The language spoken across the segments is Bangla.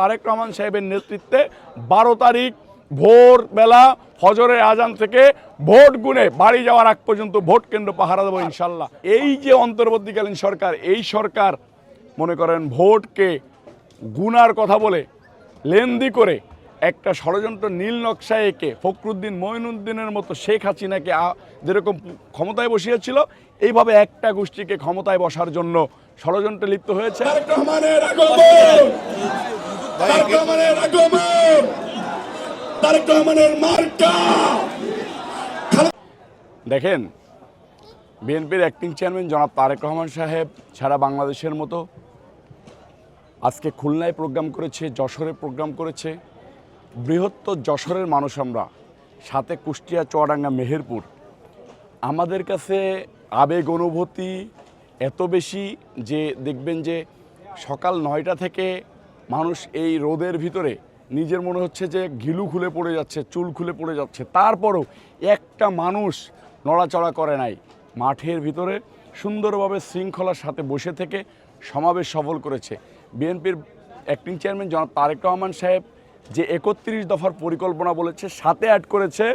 তারেক রহমান সাহেবের নেতৃত্বে 12 তারিখ ভোরবেলা ফজরের আজান থেকে ভোট গুনে বাড়ি যাওয়ার আগ পর্যন্ত ভোট কেন্দ্র পাহারা দেবো ইনশাল্লাহ। এই যে অন্তর্বর্তীকালীন সরকার, এই সরকার মনে করেন ভোটকে গুনার কথা বলে লেনদি করে একটা ষড়যন্ত্র নীল নকশা এঁকে ফখরুদ্দিন মঈনুদ্দিনের মতো শেখ হাসিনাকে যেরকম ক্ষমতায় বসিয়েছিল, এইভাবে একটা গোষ্ঠীকে ক্ষমতায় বসার জন্য ষড়যন্ত্রে লিপ্ত হয়েছে। দেখেন, বিএনপির অ্যাক্টিং চেয়ারম্যান জনাব তারেক রহমান সাহেব সারা বাংলাদেশের মতো আজকে খুলনায় প্রোগ্রাম করেছে, যশোরে প্রোগ্রাম করেছে। বৃহত্তর যশোরের মানুষ আমরা, সাথে কুষ্টিয়া, চুয়াডাঙ্গা, মেহেরপুর। আমাদের কাছে আবেগ অনুভূতি এত বেশি যে দেখবেন যে সকাল 9টা থেকে মানুষ এই রোদের ভিতরে নিজের মনে হচ্ছে যে ঘিলু খুলে পড়ে যাচ্ছে, চুল খুলে পড়ে যাচ্ছে, তারপরও একটা মানুষ নড়াচড়া করে নাই। মাঠের ভিতরে সুন্দরভাবে শৃঙ্খলার সাথে বসে থেকে সমাবেশ সফল করেছে। বিএনপির অ্যাক্টিং চেয়ারম্যান জনাব তারেক রহমান সাহেব যে 31 দফার পরিকল্পনা বলেছে, সাথে অ্যাড করেছে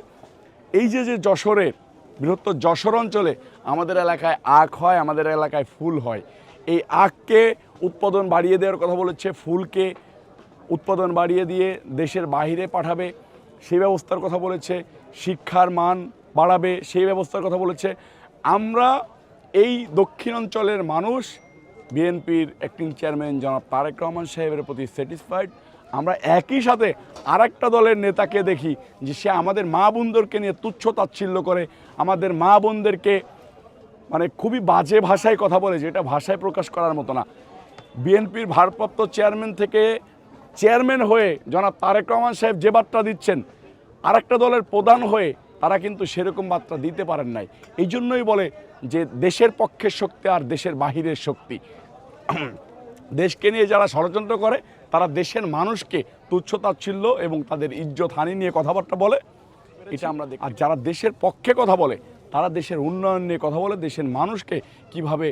এই যে যশোরের বৃহত্তর যশোর অঞ্চলে আমাদের এলাকায় আখ হয়, আমাদের এলাকায় ফুল হয়। এই আখকে উৎপাদন বাড়িয়ে দেওয়ার কথা বলেছে, ফুলকে উৎপাদন বাড়িয়ে দিয়ে দেশের বাইরে পাঠাবে সেই ব্যবস্থার কথা বলেছে, শিক্ষার মান বাড়াবে সেই ব্যবস্থার কথা বলেছে। আমরা এই দক্ষিণাঞ্চলের মানুষ বিএনপির অ্যাক্টিং চেয়ারম্যান জনাব তারেক রহমান সাহেবের প্রতি স্যাটিসফাইড। আমরা একই সাথে আরেকটা দলের নেতাকে দেখি যে সে আমাদের মা বোনদেরকে নিয়ে তুচ্ছ তাচ্ছিল্য করে, আমাদের মা বোনদেরকে মানে খুবই বাজে ভাষায় কথা বলে, যেটা ভাষায় প্রকাশ করার মতো না। বিএনপির ভারপ্রাপ্ত চেয়ারম্যান থেকে চেয়ারম্যান হয়ে জনাব তারেক রহমান সাহেব যে বার্তা দিচ্ছেন, আরেকটা দলের প্রধান হয়ে তারা কিন্তু সেরকম বার্তা দিতে পারেন নাই। এই জন্যই বলে যে দেশের পক্ষের শক্তি আর দেশের বাহিরের শক্তি। দেশকে নিয়ে যারা ষড়যন্ত্র করে তারা দেশের মানুষকে তুচ্ছ তাচ্ছিল্য এবং তাদের ইজ্জত হানি নিয়ে কথাবার্তা বলে, এটা আমরা দেখি। আর যারা দেশের পক্ষে কথা বলে তারা দেশের উন্নয়ন নিয়ে কথা বলে, দেশের মানুষকে কিভাবে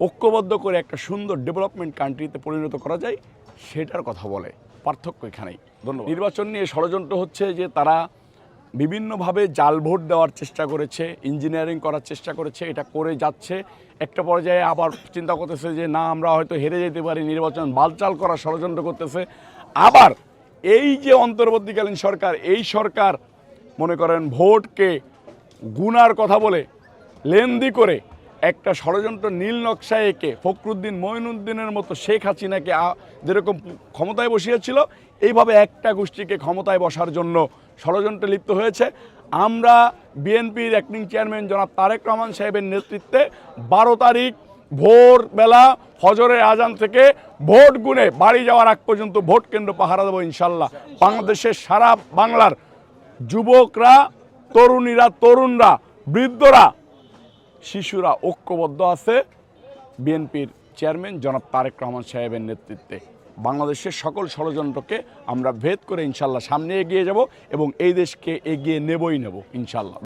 ঐক্যবদ্ধ করে একটা সুন্দর ডেভেলপমেন্ট কান্ট্রিতে পরিণত করা যায় সেটার কথা বলে। পার্থক্য এখানেই। ধন্যবাদ। নির্বাচন নিয়ে ষড়যন্ত্র হচ্ছে যে তারা বিভিন্নভাবে জাল ভোট দেওয়ার চেষ্টা করেছে, ইঞ্জিনিয়ারিং করার চেষ্টা করেছে, এটা করে যাচ্ছে। একটা পর্যায়ে আবার চিন্তা করতেছে যে না, আমরা হয়তো হেরে যেতে পারি, নির্বাচন বালচাল করার ষড়যন্ত্র করতেছে। আবার এই যে অন্তর্বর্তীকালীন সরকার, এই সরকার মনে করেন ভোটকে গুনার কথা বলে লেনদি করে একটা ষড়যন্ত্র নীল নকশা এঁকে ফখরুদ্দিন মঈনুদ্দিনের মতো শেখ হাসিনাকে যেরকম ক্ষমতায় বসিয়েছিল, এইভাবে একটা গোষ্ঠীকে ক্ষমতায় বসার জন্য ষড়যন্ত্রে লিপ্ত হয়েছে। আমরা বিএনপির অ্যাক্টিং চেয়ারম্যান জনাব তারেক রহমান সাহেবের নেতৃত্বে 12 তারিখ ভোরবেলা ফজরের আজান থেকে ভোট গুনে বাড়ি যাওয়ার আগ পর্যন্ত ভোট কেন্দ্র পাহারা দেবো ইনশাল্লাহ। বাংলাদেশের সারা বাংলার যুবকরা, তরুণরা, বৃদ্ধরা, শিশুরা ঐক্যবদ্ধ আছে বিএনপির চেয়ারম্যান জনাব তারেক রহমান সাহেবের নেতৃত্বে। বাংলাদেশের সকল ষড়যন্ত্রকে আমরা ভেদ করে ইনশাল্লাহ সামনে এগিয়ে যাব এবং এই দেশকে এগিয়ে নেব ইনশাল্লাহ।